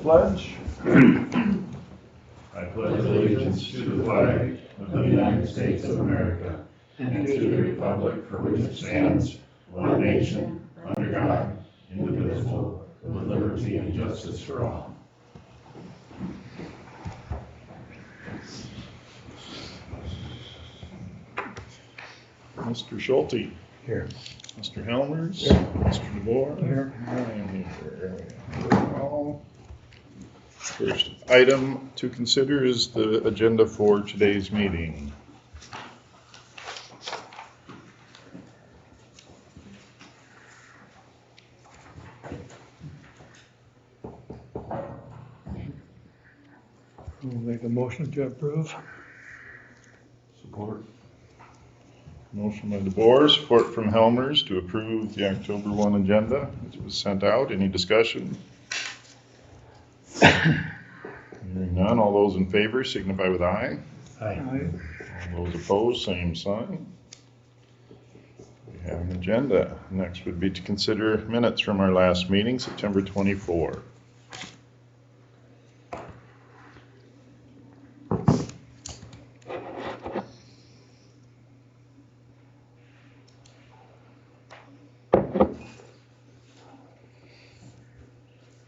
pledge. I pledge allegiance to the flag of the United States of America and to the republic for which it stands, one nation, under God, indivisible, with liberty and justice for all. Mr. Schulte. Here. Mr. Helmers. Here. Mr. DeVore. Here. I am here. All. First item to consider is the agenda for today's meeting. We'll make a motion to approve. Support. Motion by DeVore, support from Helmers to approve the October 1 agenda as it was sent out. Any discussion? Hearing none, all those in favor signify with aye. Aye. All those opposed, same sign. We have an agenda. Next would be to consider minutes from our last meeting, September 24.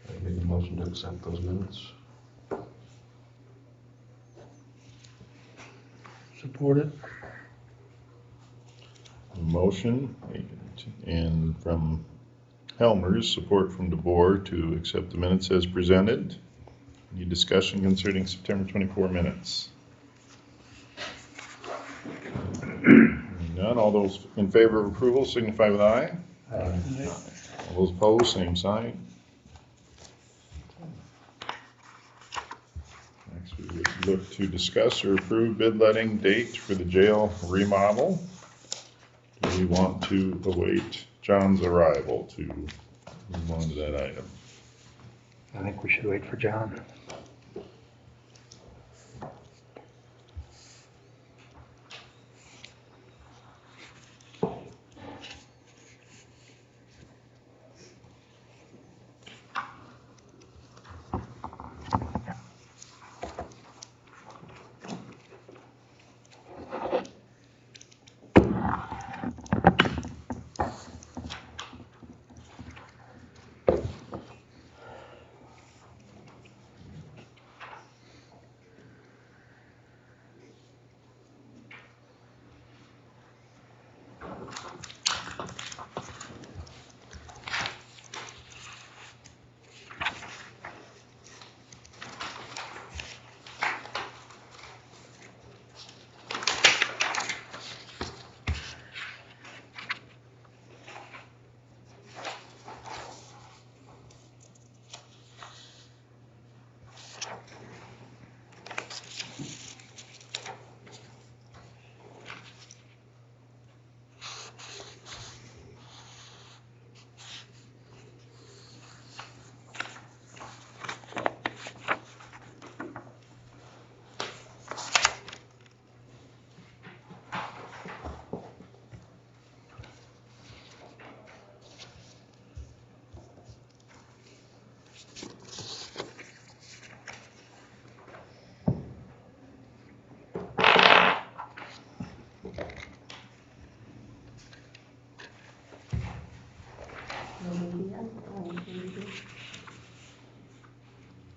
I make a motion to accept those minutes. Support it. A motion and from Helmers, support from DeVore to accept the minutes as presented. Any discussion concerning September 24 minutes? Hearing none, all those in favor of approval signify with aye. Aye. All those opposed, same sign. Next, we would look to discuss or approve bid letting date for the jail remodel. Do we want to await John's arrival to move on to that item? I think we should wait for John.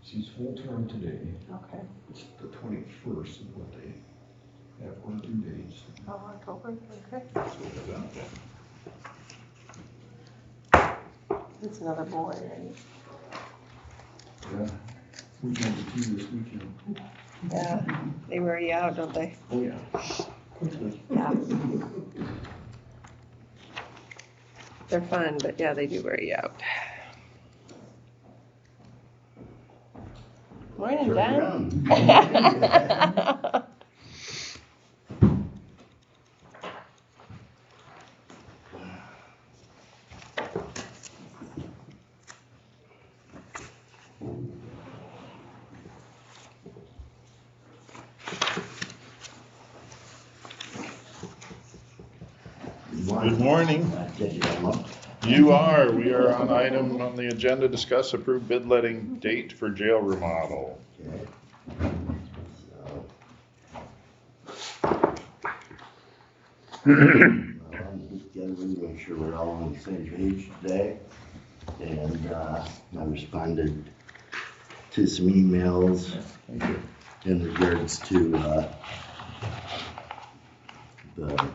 She's full term today. Okay. It's the 21st is what they have her due dates. Oh, October, okay. It's another boy, right? Yeah. Weekend to two this weekend. Yeah, they wear you out, don't they? Oh, yeah. Quickly. Yeah. They're fun, but yeah, they do wear you out. Morning, John. Good morning. You are. We are on item on the agenda, discuss approved bid letting date for jail remodel. Okay. I'm just getting to make sure we're all on the same page today. And I responded to some emails in regards to the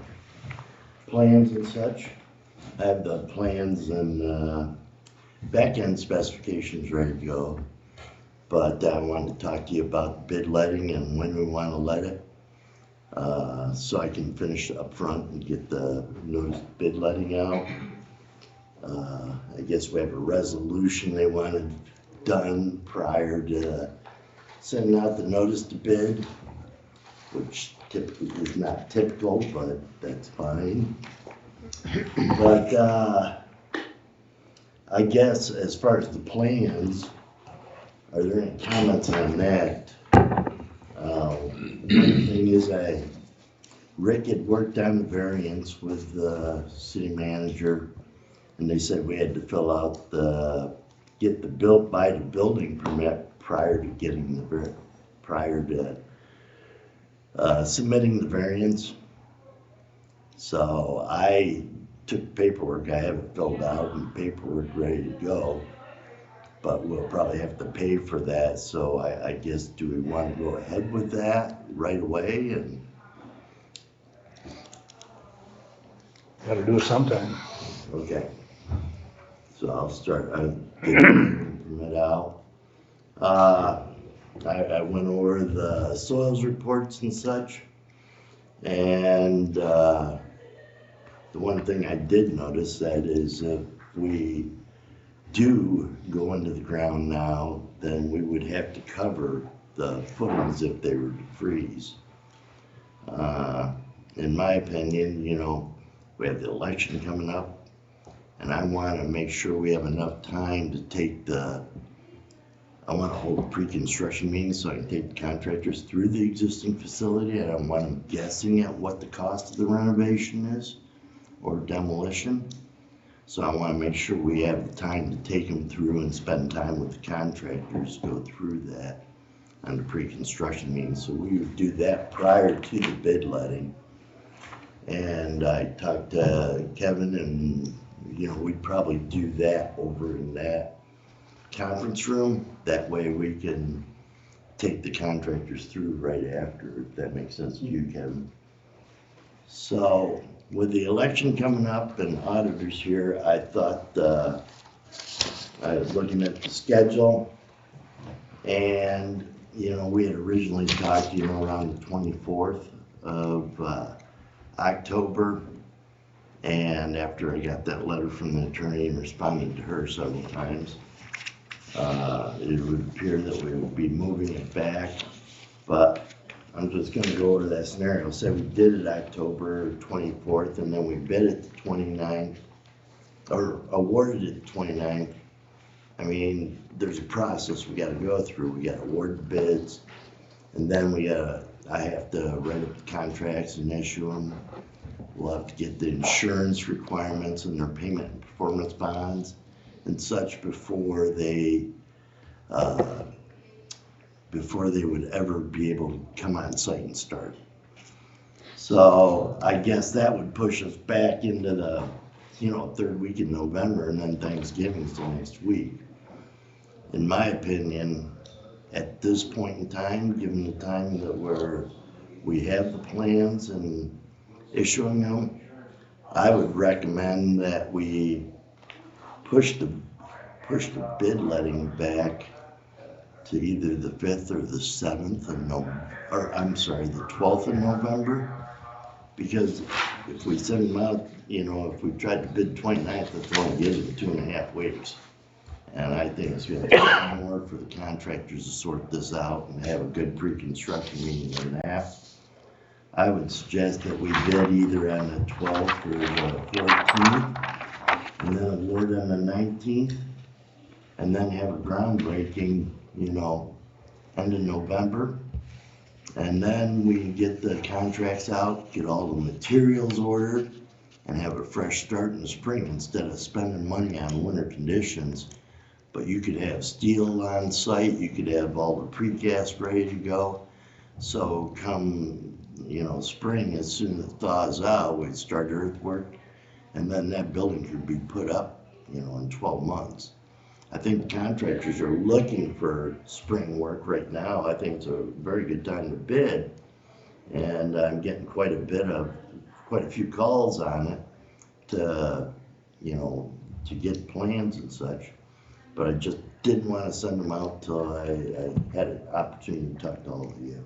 plans and such. I have the plans and back-end specifications ready to go, but I wanted to talk to you about bid letting and when we want to let it, so I can finish up front and get the notice bid letting out. I guess we have a resolution they wanted done prior to sending out the notice to bid, which typically is not typical, but that's fine. But I guess as far as the plans, are there any comments on that? One thing is Rick had worked on the variance with the city manager, and they said we had to fill out get the building permit prior to submitting the variance. So I took paperwork, I have it filled out and paperwork ready to go, but we'll probably have to pay for that. So I guess, do we want to go ahead with that right away? And Gotta do it sometime. okay, so I'll start, I'm getting the permit out. I went over the soils reports and such, and the one thing I did notice that is if we do go into the ground now, then we would have to cover the footings if they were to freeze. In my opinion, you know, we have the election coming up, and I want to make sure we have enough time to take I want to hold a pre-construction meeting so I can take the contractors through the existing facility. I don't want them guessing at what the cost of the renovation is or demolition. So I want to make sure we have the time to take them through and spend time with the contractors, go through that on the pre-construction meeting. So we would do that prior to the bid letting. And I talked to Kevin, and you know, we'd probably do that over in that conference room. That way we can take the contractors through right after, if that makes sense to you, Kevin. So with the election coming up and auditors here, I thought I was looking at the schedule, and you know, we had originally talked, you know, around the 24th of October, and after I got that letter from the attorney and responded to her several times, it would appear that we would be moving it back. But I'm just going to go over that scenario. Say we did it October 24th, and then we bid it the 29th, or awarded it the 29th. I mean, there's a process we got to go through. We got to award the bids, and then I have to write up the contracts and issue them. We'll have to get the insurance requirements and their payment and performance bonds and such before they would ever be able to come on site and start. So I guess that would push us back into the, you know, third week in November, and then Thanksgiving's the next week. In my opinion, at this point in time, given the time that we have the plans and issuing them, I would recommend that we push the bid letting back to either the 5th or the 7th of November, or I'm sorry, the 12th of November, because if we send them out, you know, if we tried to bid 29th, that's only gives them 2.5 weeks. And I think it's gonna take more for the contractors to sort this out and have a good pre-construction meeting than that. I would suggest that we bid either on the 12th or the 14th, and then award on the 19th, and then have a groundbreaking, you know, end of November. And then we can get the contracts out, get all the materials ordered, and have a fresh start in the spring instead of spending money on winter conditions. But you could have steel on site, you could have all the precast ready to go. So come, spring, as soon as it thaws out, we'd start earthwork, and then that building could be put up, in 12 months. I think contractors are looking for spring work right now. I think it's a very good time to bid, and I'm getting quite a few calls on it to get plans and such. But I just didn't want to send them out till I had an opportunity to talk to all of you.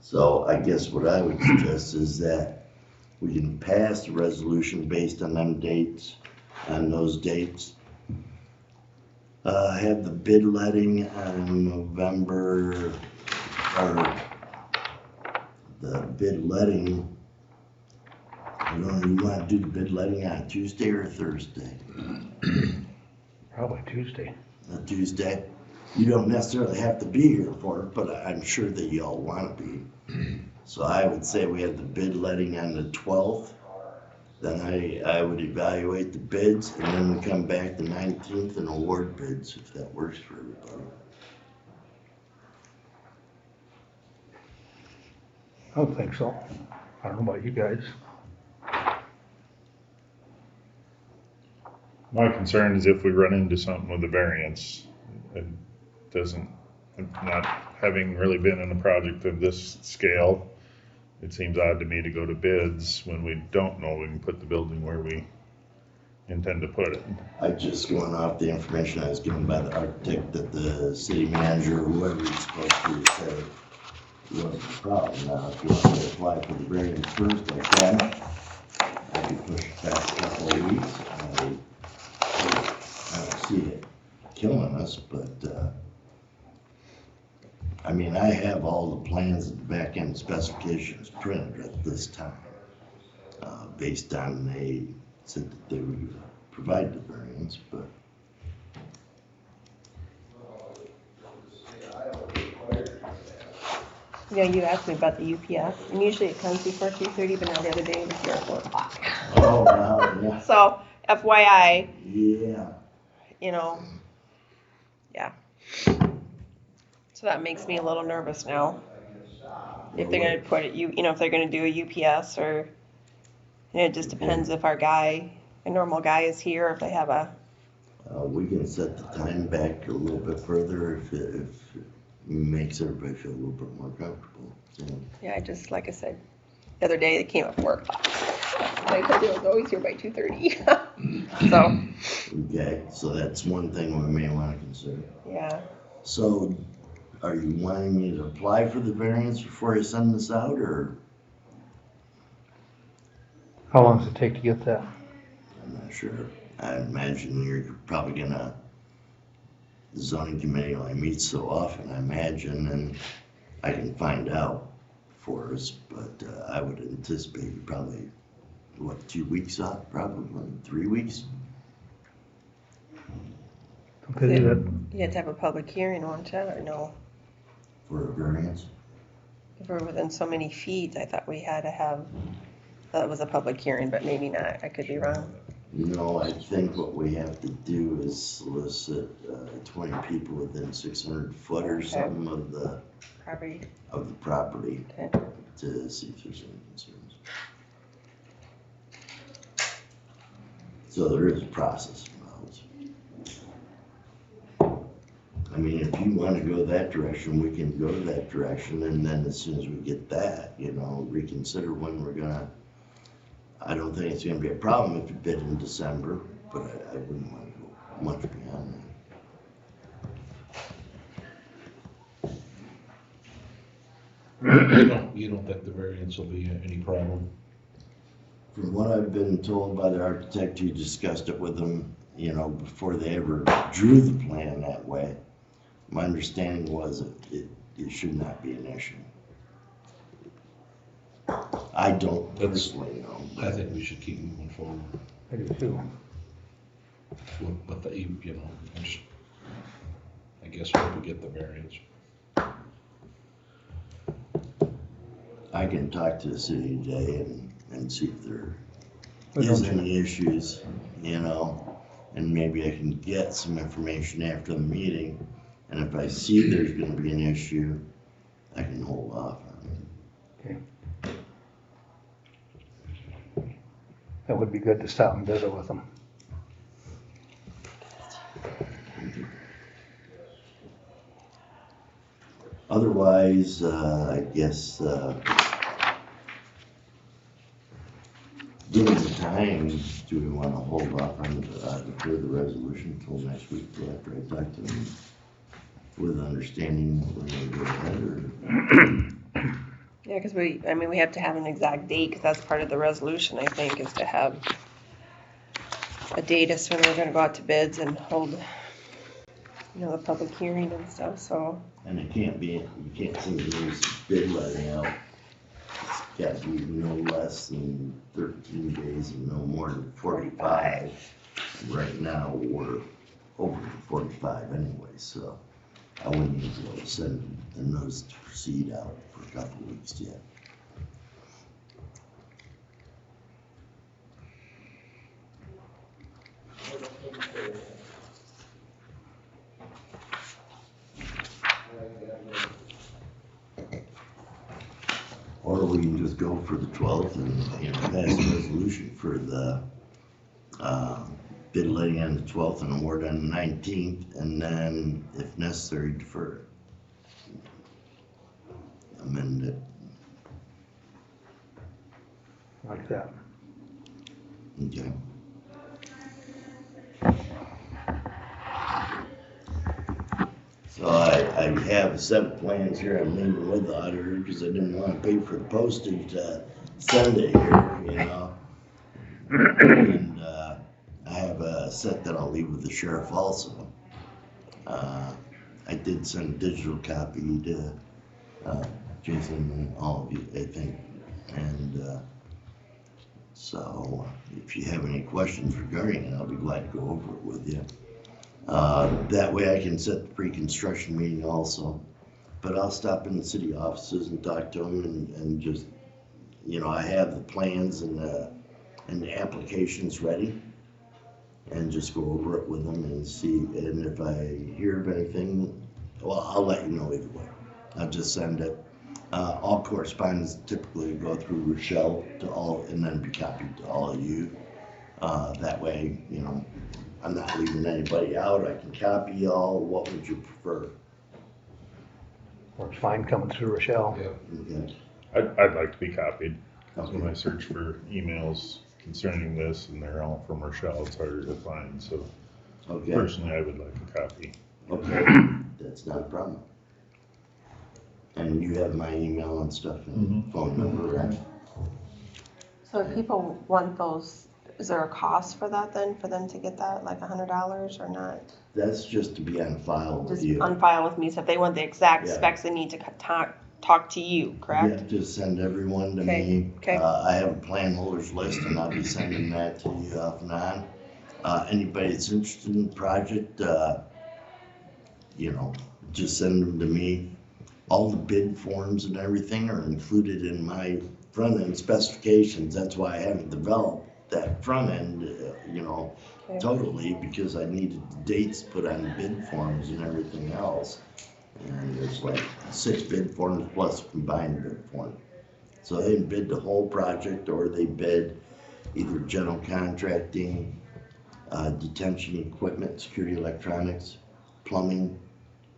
So I guess what I would suggest is that we can pass the resolution based on those dates. Have the bid letting on November, or the bid letting, I don't know, you want to do the bid letting on Tuesday or Thursday? Probably Tuesday. Tuesday. You don't necessarily have to be here for it, but I'm sure that y'all want to be. So I would say we have the bid letting on the 12th. Then I would evaluate the bids, and then we come back the 19th and award bids, if that works for everybody. I don't think so. I don't know about you guys. My concern is if we run into something with a variance, it doesn't, not having really been in a project of this scale, it seems odd to me to go to bids when we don't know we can put the building where we intend to put it. I just going off the information I was given by the architect that the city manager, or whoever he's supposed to, said it wasn't a problem. Now, if you want me to apply for the variance first, I can. I can push it back a couple of weeks. I don't see it killing us, but, I have all the plans and back end specifications printed at this time, based on they said that they would provide the variance, but. You asked me about the UPS, and usually it comes before 2:30, but now the other day it was here at 4 o'clock. Oh, wow, yeah. So FYI, Yeah. Yeah. So that makes me a little nervous now. If they're gonna put it, if they're gonna do a UPS, or, it just depends if a normal guy is here, or if they have a. We can set the time back a little bit further if it makes everybody feel a little bit more comfortable. So. Yeah, like I said, the other day they came at 4 o'clock. I told you I was always here by 2:30. So. Okay, so that's one thing we may want to consider. Yeah. So, are you wanting me to apply for the variance before I send this out, or? How long does it take to get that? I'm not sure. I imagine you're probably the zoning committee only meets so often, I imagine, and I can find out for us, but I would anticipate probably, 2 weeks out, probably 3 weeks? Don't they do that? You have to have a public hearing, won't you, or no? For a variance? If we're within so many feet, I thought we had to have, that was a public hearing, but maybe not, I could be wrong. No, I think what we have to do is solicit 20 people within 600 foot or something of the Property. property Okay. to see if there's any concerns. So there is a process involved. If you want to go that direction, we can go that direction, and then as soon as we get that, reconsider when we're gonna. I don't think it's gonna be a problem if you bid in December, but I wouldn't want to go much beyond that. You don't think the variance will be any problem? From what I've been told by the architect who discussed it with them, before they ever drew the plan that way, my understanding was it should not be an issue. I don't personally know. I think we should keep moving forward I do too. with the, I guess we could get the variance. I can talk to the city today and see if there We is don't- any issues, you know, and maybe I can get some information after the meeting. And if I see there's gonna be an issue, I can hold off on it. That would be good to stop and visit with them. Otherwise, I guess, given the time, do we wanna hold off on the further resolution until next week, till after I talk to them? With understanding that we're gonna go ahead, or? Yeah, because we have to have an exact date, because that's part of the resolution, I think, is to have a date as when we're gonna go out to bids and hold, the public hearing and stuff, so. And it can't be, you can't send these bid letting out. It's gotta be no less than 13 days and no more than 45. Right now, we're over 45 anyway, so I wouldn't even be able to send the notice to proceed out for a couple of weeks yet. Or we can just go for the 12th and, pass a resolution for the, bid letting on the 12th and award on the 19th, and then, if necessary, defer it. Amend it. Like that. Okay. So I have a set of plans here. I'm leaving with the auditor because I didn't want to pay for the postage to send it here, And I have a set that I'll leave with the sheriff also. I did send a digital copy to Jason and all of you, I think. And so if you have any questions regarding it, I'll be glad to go over it with you. That way I can set the pre-construction meeting also. But I'll stop in the city offices and talk to them and just, I have the plans and the applications ready. And just go over it with them and see, and if I hear of anything, well, I'll let you know either way. I'll just send it. All correspondence typically go through Rochelle to all, and then be copied to all of you. That way, I'm not leaving anybody out. I can copy y'all. What would you prefer? Works fine coming through Rochelle. Okay. I'd like to be copied. When I Okay. search for emails concerning this, and they're all from Rochelle, it's harder to find, so Okay. personally, I would like a copy. Okay. That's not a problem. And you have my email and stuff and phone number, right? So if people want those, is there a cost for that then, for them to get that, like $100 or not? That's just to be on file with Just you. on file with me, so if they want the exact Yeah. specs, they need to talk to you, correct? Yeah, just send everyone to Okay, me. okay. I have a plan holders list and I'll be sending that to you off and on. Anybody that's interested in the project, just send them to me. All the bid forms and everything are included in my front end specifications. That's why I haven't developed that front end, Okay. totally, because I needed the dates put on the bid forms and everything else. And there's like 6 bid forms plus combined bid form. So they bid the whole project, or they bid either general contracting, detention equipment, security electronics, plumbing,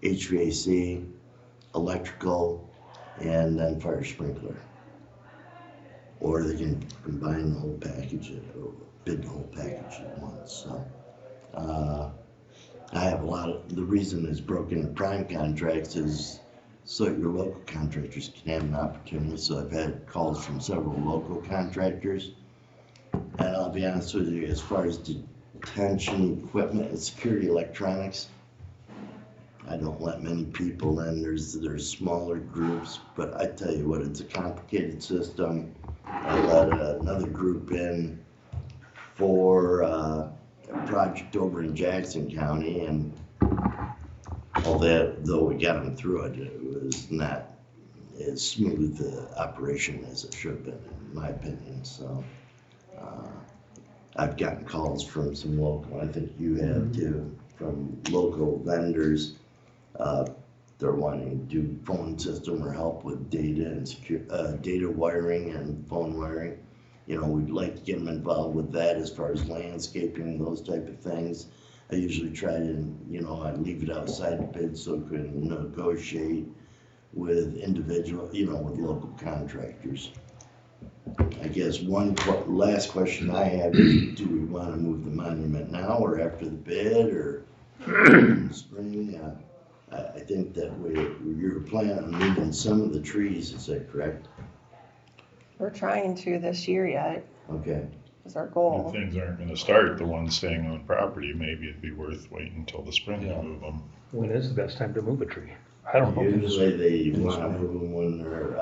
HVAC, electrical, and then fire sprinkler. Or they can combine the whole package, or bid the whole package at once, so. I have the reason it's broken into prime contracts is so your local contractors can have an opportunity. So I've had calls from several local contractors. And I'll be honest with you, as far as detention equipment and security electronics, I don't let many people in. There's smaller groups, but I tell you what, it's a complicated system. I let another group in for a project over in Jackson County, and although we got them through it, it was not as smooth operation as it should have been, in my opinion, so. I've gotten calls from some local, I think you have too, from local vendors. They're wanting to do phone system or help with data and data wiring and phone wiring. You know, we'd like to get them involved with that as far as landscaping, those type of things. I usually try to, you know, I leave it outside the bid so we can negotiate with individual, you know, with local contractors. I guess one last question I have is, do we want to move the monument now or after the bid or in the spring? I think that you're planning on moving some of the trees, is that correct? We're trying to this year yet, Okay, is our If goal. things aren't gonna start, the ones staying on property, maybe it'd be worth waiting until the spring to Yeah. move them. When is the best time to move a tree? I don't know. usually they want to move them when they're,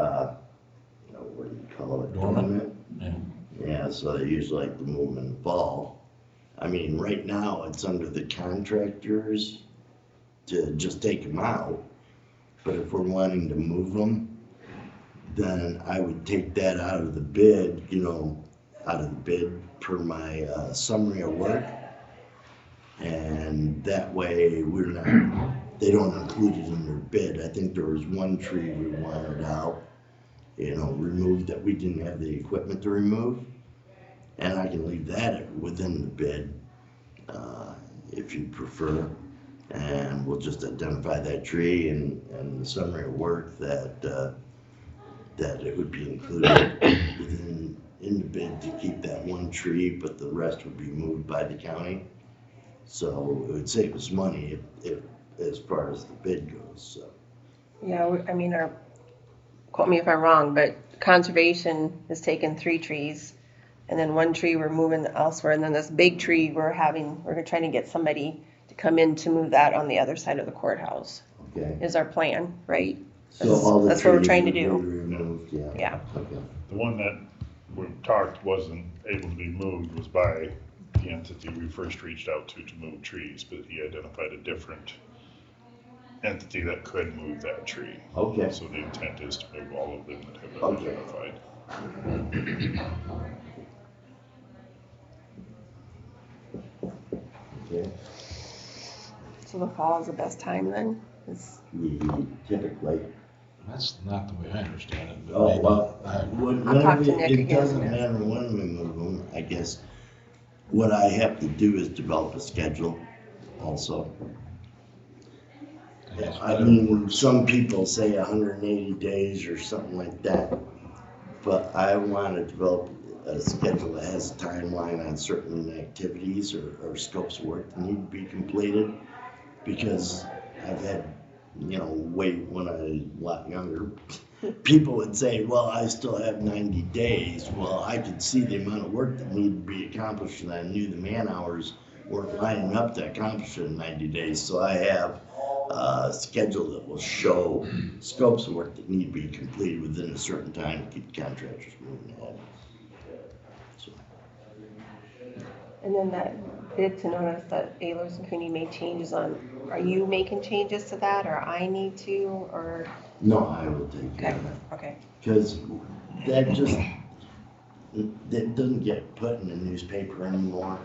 you know, what do you call it? Dormant? Yeah. Yeah, so they usually like to move them in the fall. I mean, right now, it's under the contractors to just take them out. But if we're wanting to move them, then I would take that out of the bid, you know, out of the bid per my summary of work. And that way, they don't include it in their bid. I think there was one tree we wanted out, you know, removed that we didn't have the equipment to remove. And I can leave that within the bid, if you prefer. And we'll just identify that tree and the summary of work that it would be included in the bid to keep that one tree, but the rest would be moved by the county. So it would save us money if as far as the bid goes, so. Yeah, I mean, quote me if I'm wrong, but conservation has taken 3 trees, and then 1 tree we're moving elsewhere, and then this big tree we're trying to get somebody to come in to move that on the other side of the courthouse, Okay. is our plan, right? So all the That's what we're trees trying to would be do. removed, yeah. Yeah. Okay. The one that we talked wasn't able to be moved was by the entity we first reached out to move trees, but he identified a different entity that could move that tree. Okay. So the intent is to move all of them that have been Okay. identified. Okay. So the fall is the best time then? Typically. That's not the way I understand it, but Oh, maybe. well, I'll talk to Nick it again. doesn't matter when we move them, I guess. What I have to do is develop a schedule also. guess I whatever mean, works. some people say 180 days or something like that, but I want to develop a schedule that has a timeline on certain activities or scopes of work that need to be completed, because I've had, you know, when I was a lot younger, people would say, well, I still have 90 days. Well, I could see the amount of work that needed to be accomplished, and I knew the man hours weren't lining up to accomplish it in 90 days. So I have a schedule that will show scopes of work that need to be completed within a certain time to keep contractors moving ahead. So, And then that bid to notice that Ehlers and Cooney made changes on, are you making changes to that, or I need to, or? no, I will take care Okay, of that. okay. Because that doesn't get put in the newspaper anymore.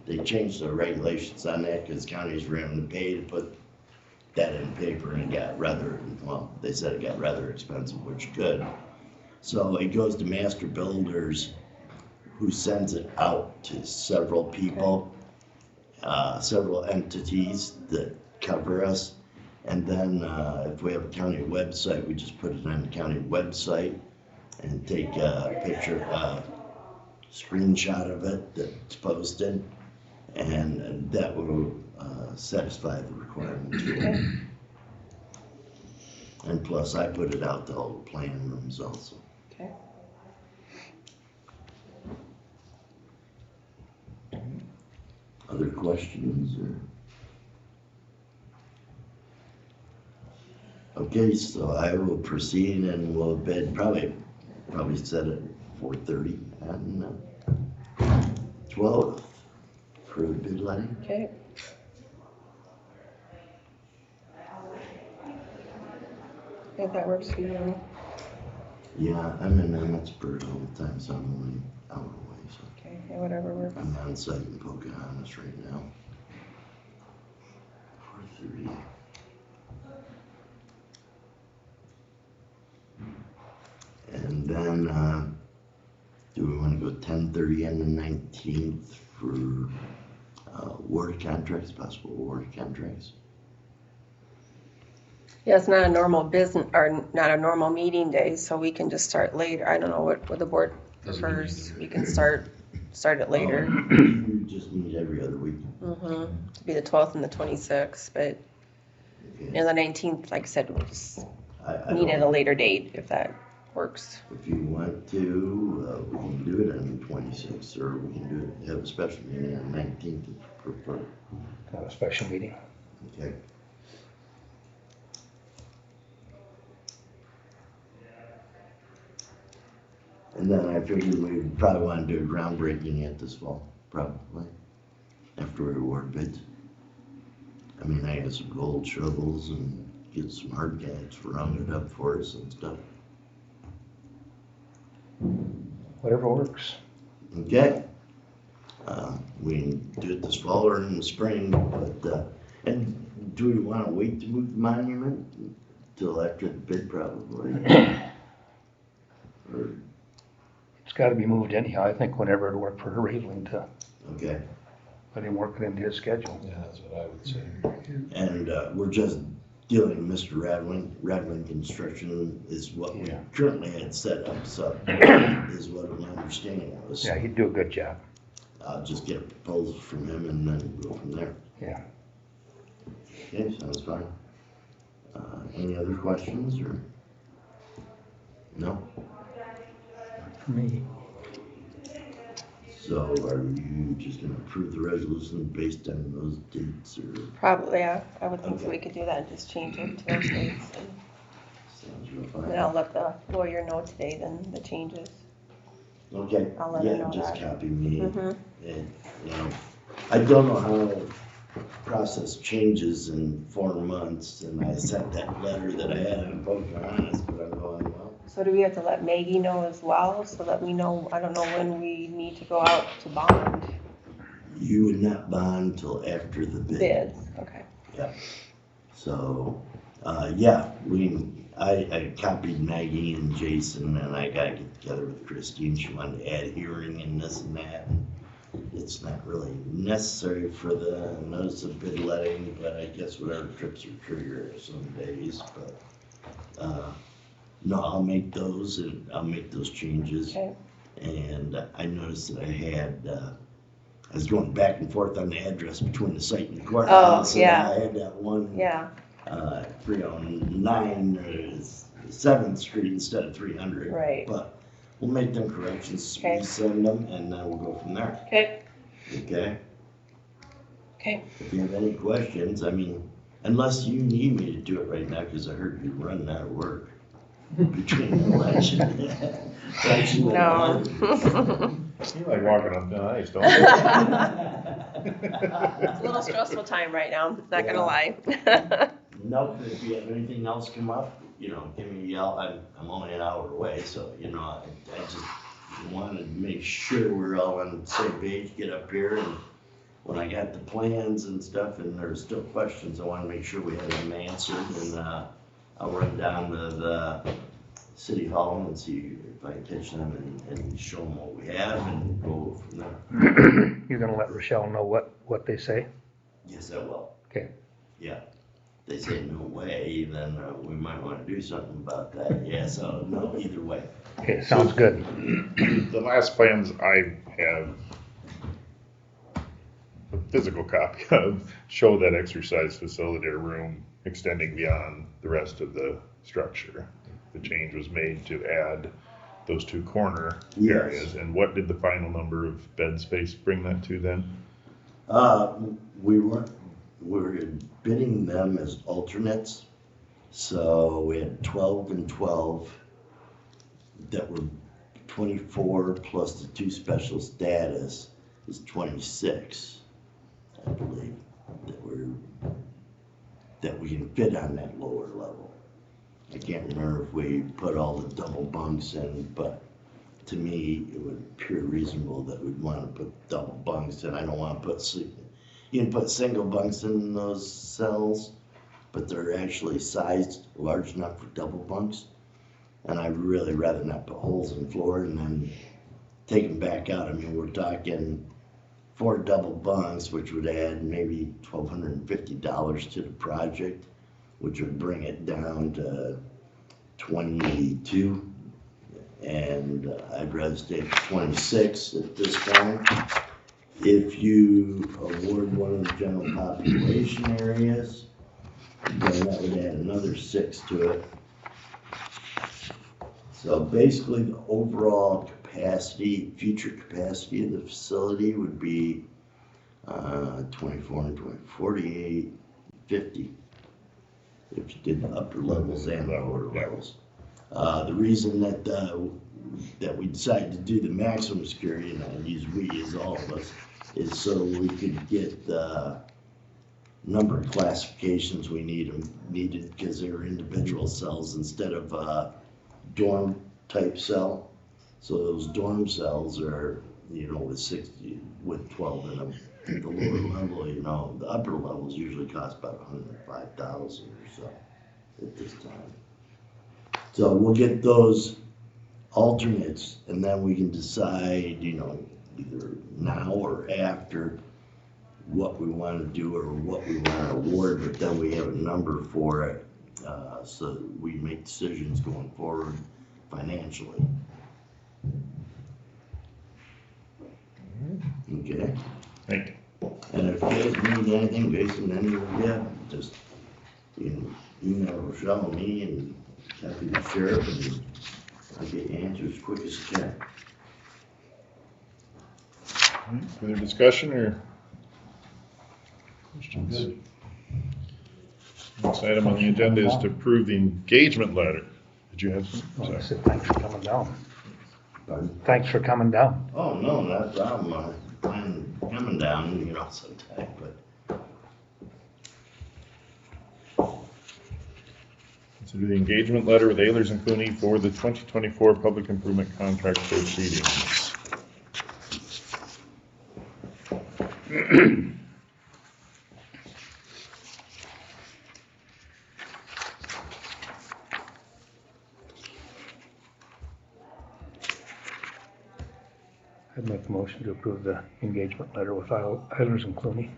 They changed the regulations on that because counties were having to pay to put that in the paper, and it got they said it got rather expensive, which could. So it goes to master builders, who sends it out to several people, several entities that cover us. And then if we have a county website, we just put it on the county website and take a picture, screenshot of it that's posted, and that will satisfy the requirements. And plus, I put it out to all the plan rooms also. Okay. Other questions? Okay, so I will proceed and we'll bid probably set at 4:30 on 12th for the bid letting. Okay. If that works for you. Yeah, I'm in Emmitsburg all the time, so I'm only an hour away, so. Okay, yeah, whatever works. I'm on site in Pocahontas right now. 4:30. And then, do we want to go 10:30 on the 19th for award contracts, possible award contracts? Yeah, it's not a normal business, or not a normal meeting day, so we can just start later. I don't know what the board Doesn't mean prefers. either. We can start it later. You just meet every other week. Mm-hmm. To be the 12th and the 26th, but Okay. the 19th, like I said, we'll just I meet at don't- a later date if that works. If you want to, we can do it on the 26th, or we can do it, have a special meeting on the 19th if you prefer. Have a special meeting. Okay. And then I figured we probably want to do a groundbreaking yet this fall, probably, after we award bids. I mean, I got some gold shovels and get some hard cats rounded up for us and stuff. Whatever works. Okay. We can do it this fall or in the spring, but, and do we want to wait to move the monument till after the bid probably? Or, It's gotta be moved anyhow. I think whenever it'd work for Raveling to okay. let him work it into his schedule. Yeah, that's what I would say. And, we're just dealing with Mr. Radwin. Radwin Construction is what we Yeah. currently had set up, so is what my understanding was. Yeah, he'd do a good job. I'll just get a proposal from him and then go from there. Yeah. Okay, sounds fine. Any other questions or? No? For me. So are you just gonna approve the resolution based on those dates or? Probably, yeah. I would think so. Okay. We could do that and just change it to those dates. Sounds real And then fine. I'll let the lawyer know today then the changes. Okay, I'll let her yeah, know just that. copy me. Mm-hmm. And, you know, I don't know how the process changes in 4 months, and I sent that letter that I had in Pocahontas, but I'm going, well, So do we have to let Maggie know as well, so that we know, I don't know when we need to go out to bond you would not bond till after the bid. bids? Okay. Yeah. So, yeah, I copied Maggie and Jason, and I gotta get together with Christine. She wanted to add hearing and this and that. And it's not really necessary for the notice of bid letting, but I guess whatever trips are trigger some days, but, no, I'll make those and I'll make those changes. Okay. And I noticed that I was going back and forth on the address between the site and the courthouse. Oh, yeah. And I had that one, Yeah. 309 7th Street instead of 300. Right. But we'll make them corrections, Okay. resend them, and then we'll go from there. Okay. Okay? Okay. If you have any questions, I mean, unless you need me to do it right now, because I heard you're running out of work between the election. election and No. You like walking on thin ice, don't It's you? a little stressful time right now, not gonna lie. Nope, if you have anything else come up, you know, give me a yell. I'm only an hour away, so, you know, I just wanted to make sure we're all on the same page, get up here, and when I got the plans and stuff, and there's still questions, I want to make sure we have them answered, and I'll run down to the city hall and see if I can catch them and show them what we have and go from there. You're gonna let Rochelle know what they say? Yes, I will. Okay. Yeah. They say no way, then we might want to do something about that. Yeah, so no, either way. Okay, sounds good. The last plans I have a physical copy of show that exercise facility or room extending beyond the rest of the structure. The change was made to add those 2 corner Yes. areas. And what did the final number of bed space bring that to then? We were bidding them as alternates. So we had 12 and 12 that were 24 plus the 2 special status is 26, I believe, that we can fit on that lower level. I can't remember if we put all the double bunks in, but to me, it would appear reasonable that we'd wanna put double bunks in. I don't wanna you can put single bunks in those cells, but they're actually sized large enough for double bunks. And I'd really rather not put holes in the floor and then take them back out. I mean, we're talking 4 double bunks, which would add maybe $1,250 to the project, which would bring it down to 22. And I'd rather stay at 26 at this point. If you award one of the general population areas, then that would add another 6 to it. So basically, the overall capacity, future capacity of the facility would be 24 and 20, 48, 50. If you did the upper levels and the lower levels. The reason that we decided to do the maximum security, and I use we as all of us, is so we could get the number of classifications we needed because they were individual cells instead of dorm type cell. So those dorm cells are, with 60, with 12 in them. At the lower level, the upper levels usually cost about $105,000 or so at this time. So we'll get those alternates and then we can decide, either now or after what we want to do or what we want to award, but then we have a number for it, so that we make decisions going forward financially. Okay? Thank you. And if you guys need anything, Jason, any of you, just email Rochelle and me and copy the sheriff and I'll get you answers as quick as I can. Further discussion or questions? Next item on the agenda is to approve the engagement letter. Did you have something? Well, I Sorry. said, thanks for coming down. Pardon? Thanks for coming down. Oh, no, not a problem. I'm coming down, sometime, but Consider the engagement letter with Ehlers and Cooney for the 2024 public improvement contract proceedings. I'd make a motion to approve the engagement letter with Eilers and Clooney.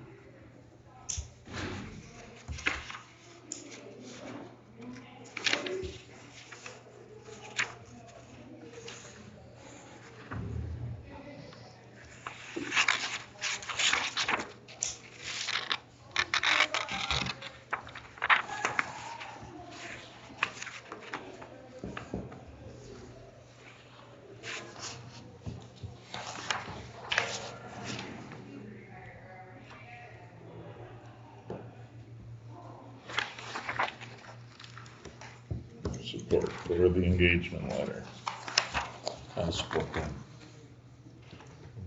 Support for the engagement letter. I'll support that.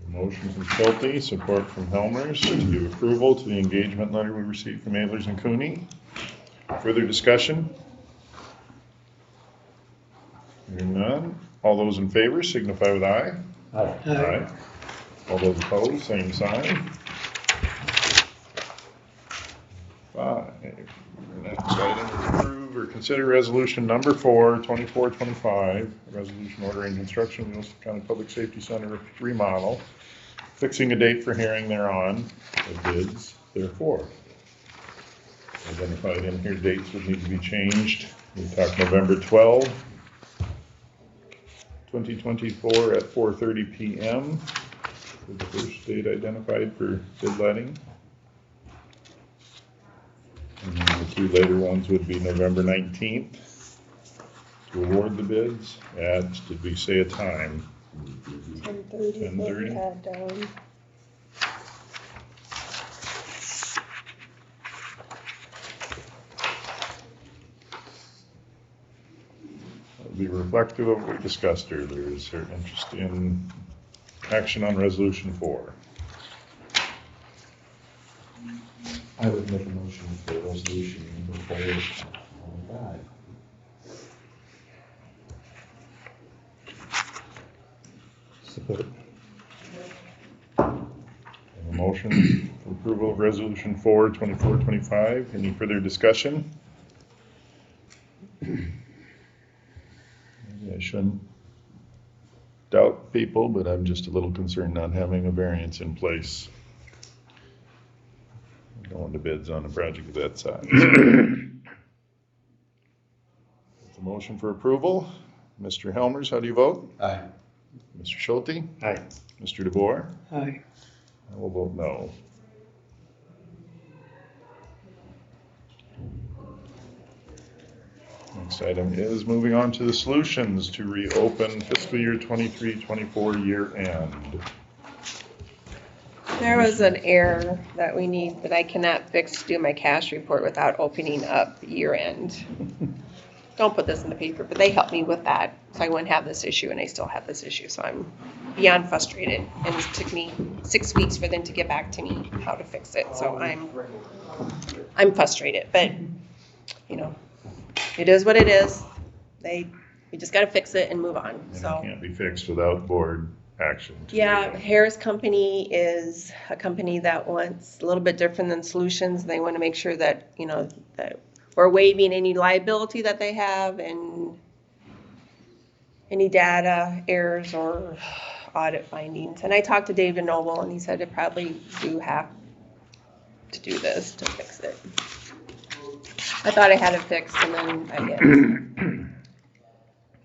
Motion from Schulte, support from Helmers to give approval to the engagement letter we received from Ehlers and Cooney. Further discussion? Hearing none. All those in favor signify with aye. Aye. Aye. All those opposed, same sign. 5. Next item is approve or consider resolution number 4, 2425, resolution ordering construction of the Wilson County Public Safety Center remodel, fixing a date for hearing thereon, the bids therefore. Identified in here, dates would need to be changed. We talked November 12, 2024 at 4:30 p.m. for the first date identified for bid letting. And then the 2 later ones would be November 19th to award the bids at, did we say a time? 10:30 is what we 10:30? had down. That would be reflective of what we discussed earlier. Is there interest in action on resolution 4? I would make a motion for resolution number 4. Support. A motion for approval of resolution 4/24/25. Any further discussion? Maybe I shouldn't doubt people, but I'm just a little concerned not having a variance in place. Going to bids on a project of that size. It's a motion for approval. Mr. Helmers, how do you vote? Aye. Mr. Schulte? Aye. Mr. DeBoer? Aye. I will vote no. Next item is moving on to the solutions to reopen fiscal year 23-24 year end. There was an error that we need, that I cannot fix to do my cash report without opening up year end. Don't put this in the paper, but they helped me with that, so I wouldn't have this issue, and I still have this issue, so I'm beyond frustrated. And it took me 6 weeks for them to get back to me how to fix it, so I'm frustrated, but, you know, it is what it is. We just gotta fix it and move on, And so. it can't be fixed without board action. Yeah, Harris Company is a company that wants a little bit different than Solutions. They want to make sure that, you know, that we're waiving any liability that they have and any data errors or audit findings. And I talked to David Noble, and he said they probably do have to do this to fix it. I thought I had it fixed, and then I didn't.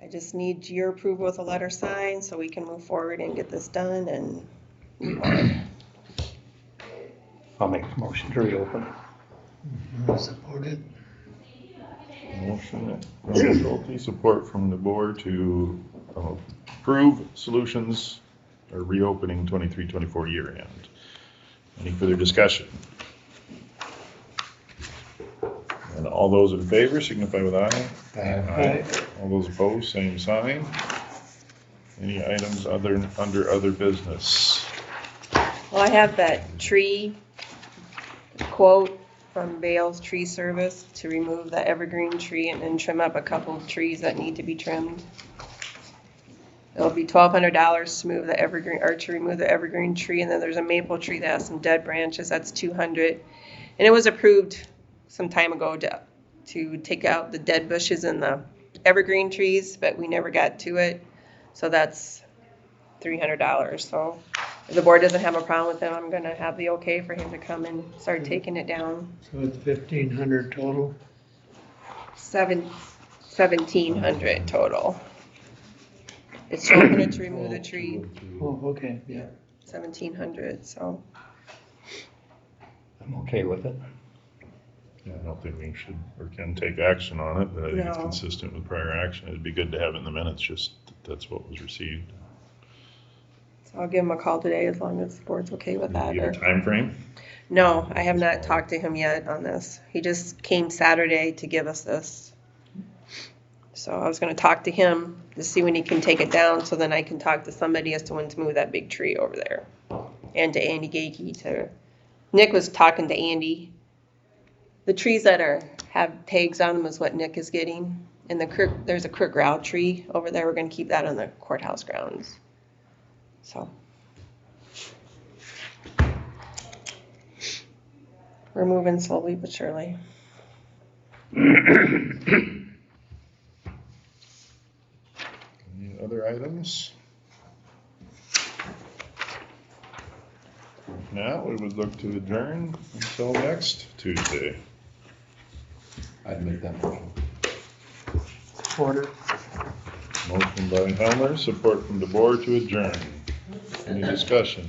I just need your approval with a letter signed so we can move forward and get this done and move on. I'll make the motion to reopen. Support it. Motion from Schulte, support from the board to approve solutions or reopening 23-24 year end. Any further discussion? And all those in favor signify with aye. Aye. All those opposed, same sign. Any items under other business? Well, I have that tree quote from Bale's Tree Service to remove the evergreen tree and then trim up a couple of trees that need to be trimmed. It'll be $1,200 to move the evergreen, or to remove the evergreen tree, and then there's a maple tree that has some dead branches, that's $200. And it was approved some time ago to take out the dead bushes and the evergreen trees, but we never got to it. So that's $300. So if the board doesn't have a problem with him, I'm gonna have the okay for him to come and start taking it down. So it's 1,500 total? 1,700 total. It's $1,200 to remove the tree, Oh, okay, yeah. 1,700, so. I'm okay with it. Yeah, I don't think we should or can take action on it, but I think it's No. consistent with prior action. It'd be good to have it in the minutes, just that that's what was received. So I'll give him a call today as long as the board's okay with that. Do you or- have a time frame? No, I have not talked to him yet on this. He just came Saturday to give us this. So I was gonna talk to him to see when he can take it down, so then I can talk to somebody as to when to move that big tree over there. And to Andy Gakey Nick was talking to Andy. The trees that have tags on them is what Nick is getting. And there's a crook growl tree over there. We're gonna keep that on the courthouse grounds. So. We're moving slowly but surely. Any other items? If not, we would look to adjourn until next Tuesday. I'd make that motion. Order. Motion by Helmer, support from the board to adjourn. Any discussion?